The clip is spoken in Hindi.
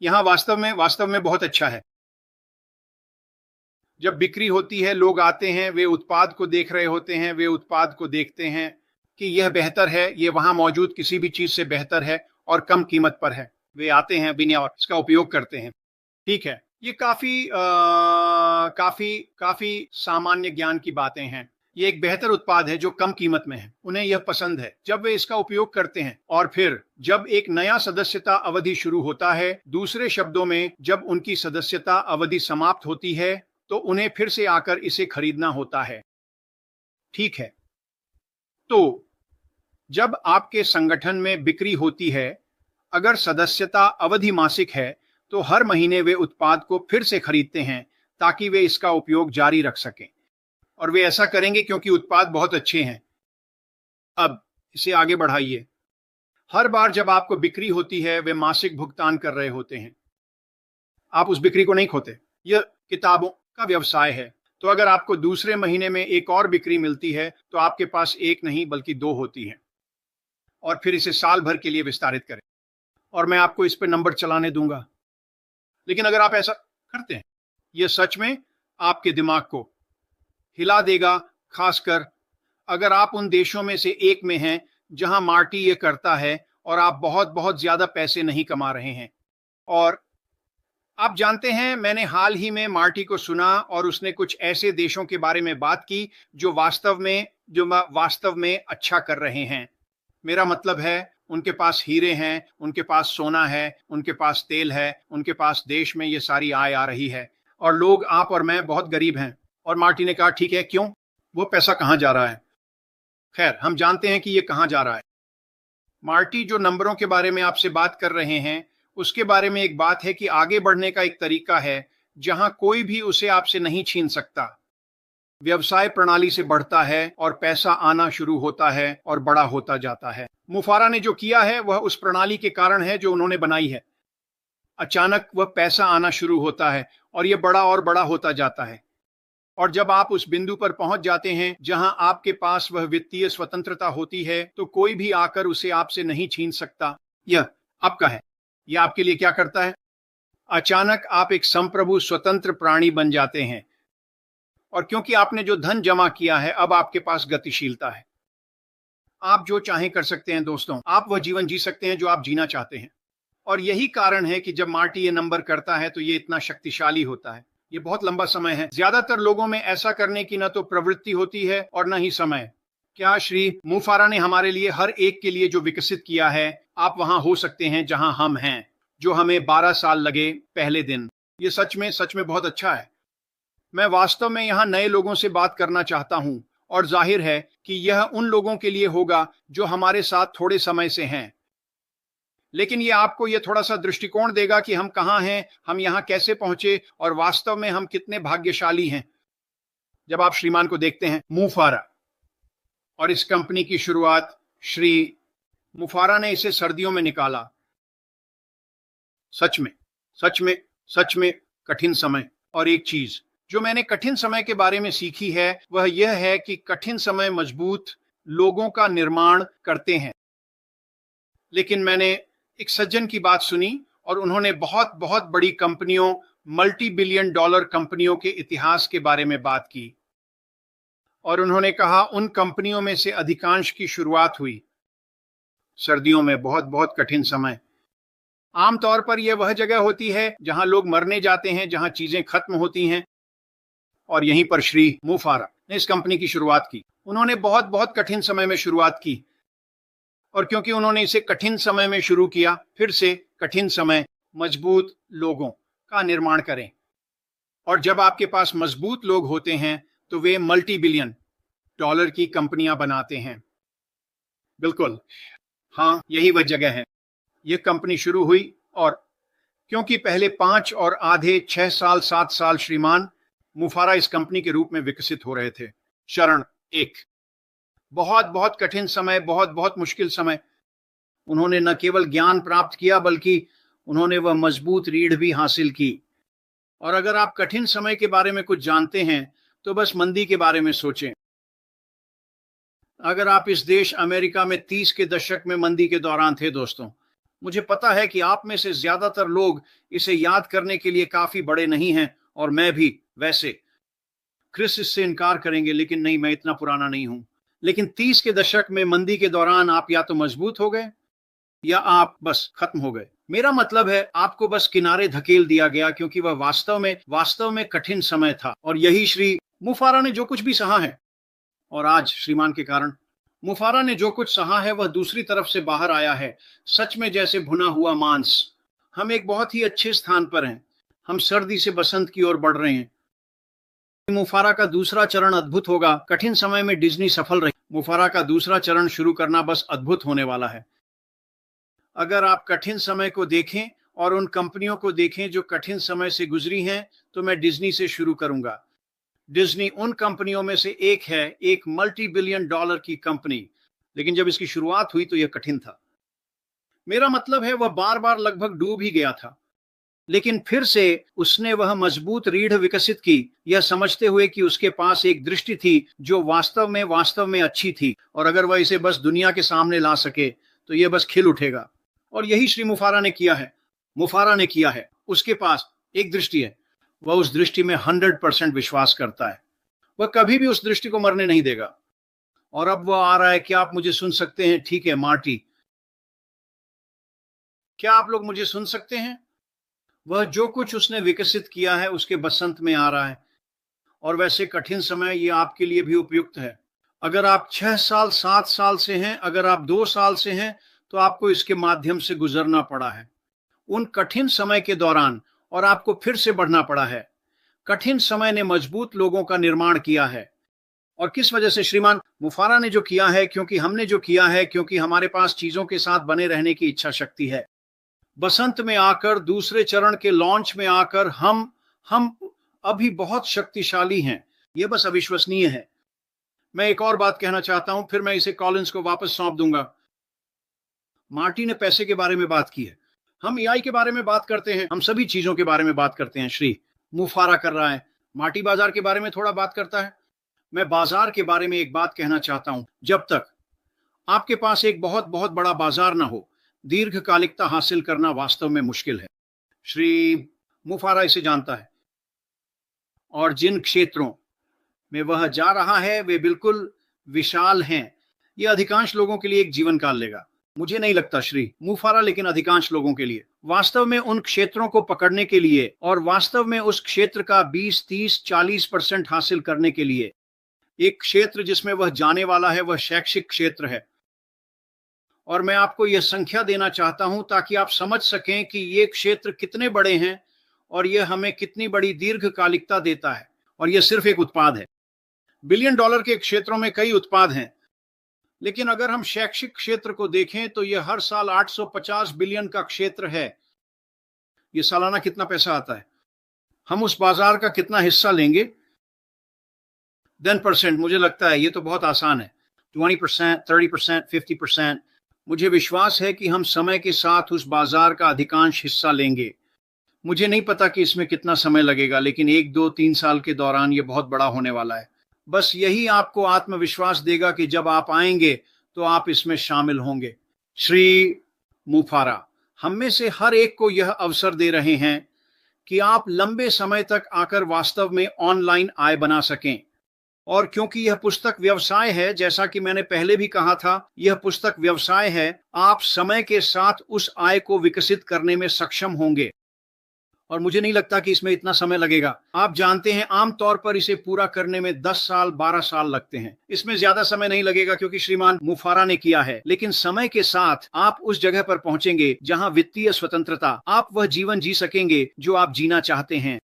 यहाँ वास्तव में बहुत अच्छा है। जब बिक्री होती है, लोग आते हैं, वे उत्पाद को देख रहे होते हैं, वे उत्पाद को देखते हैं कि यह बेहतर है, ये वहां मौजूद किसी भी चीज से बेहतर है और कम कीमत पर है। वे आते हैं बिना और इसका उपयोग करते हैं। ठीक है, ये काफी काफी सामान्य ज्ञान की बातें हैं। ये एक बेहतर उत्पाद है जो कम कीमत में है, उन्हें यह पसंद है। जब वे इसका उपयोग करते हैं और फिर जब एक नया सदस्यता अवधि शुरू होता है, दूसरे शब्दों में जब उनकी सदस्यता अवधि समाप्त होती है, तो उन्हें फिर से आकर इसे खरीदना होता है। ठीक है, तो जब आपके संगठन में बिक्री होती है, अगर सदस्यता अवधि मासिक है, तो हर महीने वे उत्पाद को फिर से खरीदते हैं ताकि वे इसका उपयोग जारी रख सकें। और वे ऐसा करेंगे क्योंकि उत्पाद बहुत अच्छे हैं। अब इसे आगे बढ़ाइए। हर बार जब आपको बिक्री होती है, वे मासिक भुगतान कर रहे होते हैं। आप उस बिक्री को नहीं खोते। यह किताबों का व्यवसाय है। तो अगर आपको दूसरे महीने में एक और बिक्री मिलती है, तो आपके पास एक नहीं बल्कि दो होती है। और फिर इसे साल भर के लिए विस्तारित करें। और मैं आपको इस पर नंबर चलाने दूंगा। लेकिन अगर आप ऐसा करते हैं, यह सच में आपके दिमाग को हिला देगा, खासकर अगर आप उन देशों में से एक में हैं जहां मार्टी ये करता है और आप बहुत बहुत ज्यादा पैसे नहीं कमा रहे हैं। और आप जानते हैं, मैंने हाल ही में मार्टी को सुना और उसने कुछ ऐसे देशों के बारे में बात की जो वास्तव में अच्छा कर रहे हैं। मेरा मतलब है, उनके पास हीरे हैं, उनके पास सोना है, उनके पास तेल है, उनके पास देश में ये सारी आय आ रही है। और लोग, आप और मैं, बहुत गरीब हैं। और मार्टी ने कहा, ठीक है, क्यों? वो पैसा कहाँ जा रहा है? खैर, हम जानते हैं कि ये कहाँ जा रहा है। मार्टी जो नंबरों के बारे में आपसे बात कर रहे हैं, उसके बारे में एक बात है कि आगे बढ़ने का एक तरीका है जहां कोई भी उसे आपसे नहीं छीन सकता। व्यवसाय प्रणाली से बढ़ता है और पैसा आना शुरू होता है और बड़ा होता जाता है। मुफारा ने जो किया है वह उस प्रणाली के कारण है जो उन्होंने बनाई है। अचानक वह पैसा आना शुरू होता है और यह बड़ा और बड़ा होता जाता है। और जब आप उस बिंदु पर पहुंच जाते हैं जहां आपके पास वह वित्तीय स्वतंत्रता होती है, तो कोई भी आकर उसे आपसे नहीं छीन सकता। यह आपका है। यह आपके लिए क्या करता है? अचानक आप एक संप्रभु स्वतंत्र प्राणी बन जाते हैं। और क्योंकि आपने जो धन जमा किया है, अब आपके पास गतिशीलता है। आप जो चाहें कर सकते हैं दोस्तों। आप वह जीवन जी सकते हैं जो आप जीना चाहते हैं। और यही कारण है कि जब मार्टी ये नंबर करता है तो ये इतना शक्तिशाली होता है। ये बहुत लंबा समय है। ज्यादातर लोगों में ऐसा करने की न तो प्रवृत्ति होती है और न ही समय। क्या श्री मुफारा ने हमारे लिए, हर एक के लिए जो विकसित किया है, आप वहां हो सकते हैं जहां हम हैं, जो हमें 12 साल लगे पहले दिन। ये सच में बहुत अच्छा है। मैं वास्तव में यहाँ नए लोगों से बात करना चाहता हूँ और जाहिर है कि यह उन लोगों के लिए होगा जो हमारे साथ थोड़े समय से हैं। लेकिन ये आपको ये थोड़ा सा दृष्टिकोण देगा कि हम कहाँ हैं, हम यहाँ कैसे पहुंचे और वास्तव में हम कितने भाग्यशाली हैं। जब आप श्रीमान को देखते हैं, मुफारा, और इस कंपनी की शुरुआत श्री मुफारा ने इसे सर्दियों में निकाला। सच में कठिन समय। और एक चीज जो मैंने कठिन समय के बारे में सीखी है वह यह है कि कठिन समय मजबूत लोगों का निर्माण करते हैं। लेकिन मैंने एक सज्जन की बात सुनी और उन्होंने बहुत बहुत बड़ी कंपनियों, मल्टी बिलियन डॉलर कंपनियों के इतिहास के बारे में बात की। और उन्होंने कहा उन कंपनियों में से अधिकांश की शुरुआत हुई सर्दियों में। बहुत बहुत कठिन समय। आमतौर पर यह वह जगह होती है जहां लोग मरने जाते हैं, जहां चीजें खत्म होती हैं। और यहीं पर श्री मुफारा ने इस कंपनी की शुरुआत की। उन्होंने बहुत बहुत कठिन समय में शुरुआत की। और क्योंकि उन्होंने इसे कठिन समय में शुरू किया, फिर से कठिन समय मजबूत लोगों का निर्माण करें। और जब आपके पास मजबूत लोग होते हैं तो वे मल्टी बिलियन डॉलर की कंपनियां बनाते हैं। बिल्कुल, हाँ, यही वह जगह है। यह कंपनी शुरू हुई और क्योंकि पहले 5 और आधे 6 साल 7 साल श्रीमान मुफारा इस कंपनी के रूप में विकसित हो रहे थे। चरण 1, बहुत बहुत कठिन समय, बहुत बहुत मुश्किल समय। उन्होंने न केवल ज्ञान प्राप्त किया बल्कि उन्होंने वह मजबूत रीढ़ भी हासिल की। और अगर आप कठिन समय के बारे में कुछ जानते हैं तो बस मंदी के बारे में सोचें। अगर आप इस देश अमेरिका में 30 के दशक में मंदी के दौरान थे दोस्तों, मुझे पता है कि आप में से ज्यादातर लोग इसे याद करने के लिए काफी बड़े नहीं हैं, और मैं भी। वैसे क्रिस इससे इनकार करेंगे, लेकिन नहीं, मैं इतना पुराना नहीं हूं। लेकिन 30 के दशक में मंदी के दौरान आप या तो मजबूत हो गए या आप बस खत्म हो गए। मेरा मतलब है, आपको बस किनारे धकेल दिया गया, क्योंकि वह वास्तव में कठिन समय था। और यही श्री मुफारा ने जो कुछ भी सहा है, और आज श्रीमान के कारण मुफारा ने जो कुछ सहा है, वह दूसरी तरफ से बाहर आया है, सच में जैसे भुना हुआ मांस। हम एक बहुत ही अच्छे स्थान पर हैं। हम सर्दी से बसंत की ओर बढ़ रहे हैं। मुफारा का दूसरा चरण अद्भुत होगा। कठिन समय में डिज्नी सफल रही। मुफारा का दूसरा चरण शुरू करना बस अद्भुत होने वाला है। अगर आप कठिन समय को देखें और उन कंपनियों को देखें जो कठिन समय से गुजरी हैं, तो मैं डिज्नी से शुरू करूंगा। डिज्नी उन कंपनियों में से एक है, एक मल्टी बिलियन डॉलर की कंपनी। लेकिन जब इसकी शुरुआत हुई तो यह कठिन था। मेरा मतलब है, वह बार बार लगभग डूब ही गया था, लेकिन फिर से उसने वह मजबूत रीढ़ विकसित की, यह समझते हुए कि उसके पास एक दृष्टि थी जो वास्तव में अच्छी थी, और अगर वह इसे बस दुनिया के सामने ला सके तो यह बस खिल उठेगा। और यही श्री मुफारा ने किया है। उसके पास एक दृष्टि है। वह उस दृष्टि में 100% विश्वास करता है। वह कभी भी उस दृष्टि को मरने नहीं देगा। और अब वह आ रहा है। क्या आप मुझे सुन सकते हैं? ठीक है मार्टी, क्या आप लोग मुझे सुन सकते हैं? वह जो कुछ उसने विकसित किया है उसके बसंत में आ रहा है, और वैसे कठिन समय ये आपके लिए भी उपयुक्त है। अगर आप 6 साल 7 साल से हैं, अगर आप 2 साल से हैं, तो आपको इसके माध्यम से गुजरना पड़ा है उन कठिन समय के दौरान, और आपको फिर से बढ़ना पड़ा है। कठिन समय ने मजबूत लोगों का निर्माण किया है। और किस वजह से? श्रीमान मुफारा ने जो किया है, क्योंकि हमने जो किया है, क्योंकि हमारे पास चीजों के साथ बने रहने की इच्छा शक्ति है। बसंत में आकर, दूसरे चरण के लॉन्च में आकर हम अभी बहुत शक्तिशाली हैं। यह बस अविश्वसनीय है। मैं एक और बात कहना चाहता हूं, फिर मैं इसे कॉलिंस को वापस सौंप दूंगा। मार्टी ने पैसे के बारे में बात की है। हम एआई के बारे में बात करते हैं। हम सभी चीजों के बारे में बात करते हैं। श्री मुफारा कर रहा है। मार्टी बाजार के बारे में थोड़ा बात करता है। मैं बाजार के बारे में एक बात कहना चाहता हूं। जब तक आपके पास एक बहुत बहुत बड़ा बाजार ना हो, दीर्घकालिकता हासिल करना वास्तव में मुश्किल है। श्री मुफारा इसे जानता है, और जिन क्षेत्रों में वह जा रहा है वे बिल्कुल विशाल हैं। यह अधिकांश लोगों के लिए एक जीवन काल लेगा। मुझे नहीं लगता श्री मुफारा, लेकिन अधिकांश लोगों के लिए वास्तव में उन क्षेत्रों को पकड़ने के लिए, और वास्तव में उस क्षेत्र का 20, 30, 40% हासिल करने के लिए, एक क्षेत्र जिसमें वह जाने वाला है, वह शैक्षिक क्षेत्र है। और मैं आपको यह संख्या देना चाहता हूं ताकि आप समझ सकें कि ये क्षेत्र कितने बड़े हैं और यह हमें कितनी बड़ी दीर्घकालिकता देता है। और यह सिर्फ एक उत्पाद है। बिलियन डॉलर के क्षेत्रों में कई उत्पाद हैं, लेकिन अगर हम शैक्षिक क्षेत्र को देखें तो यह हर साल 850 बिलियन का क्षेत्र है। यह सालाना कितना पैसा आता है? हम उस बाजार का कितना हिस्सा लेंगे? 10%। मुझे लगता है यह तो बहुत आसान है। 20%, 30%, 50%। मुझे विश्वास है कि हम समय के साथ उस बाजार का अधिकांश हिस्सा लेंगे। मुझे नहीं पता कि इसमें कितना समय लगेगा, लेकिन 1, 2, 3 साल के दौरान यह बहुत बड़ा होने वाला है। बस यही आपको आत्मविश्वास देगा कि जब आप आएंगे तो आप इसमें शामिल होंगे। श्री मुफारा हम में से हर एक को यह अवसर दे रहे हैं कि आप लंबे समय तक आकर वास्तव में ऑनलाइन आय बना सकें। और क्योंकि यह पुस्तक व्यवसाय है, जैसा कि मैंने पहले भी कहा था, यह पुस्तक व्यवसाय है, आप समय के साथ उस आय को विकसित करने में सक्षम होंगे। और मुझे नहीं लगता कि इसमें इतना समय लगेगा। आप जानते हैं, आमतौर पर इसे पूरा करने में 10 साल 12 साल लगते हैं। इसमें ज्यादा समय नहीं लगेगा क्योंकि श्रीमान मुफारा ने किया है। लेकिन समय के साथ आप उस जगह पर पहुंचेंगे जहां वित्तीय स्वतंत्रता, आप वह जीवन जी सकेंगे जो आप जीना चाहते हैं।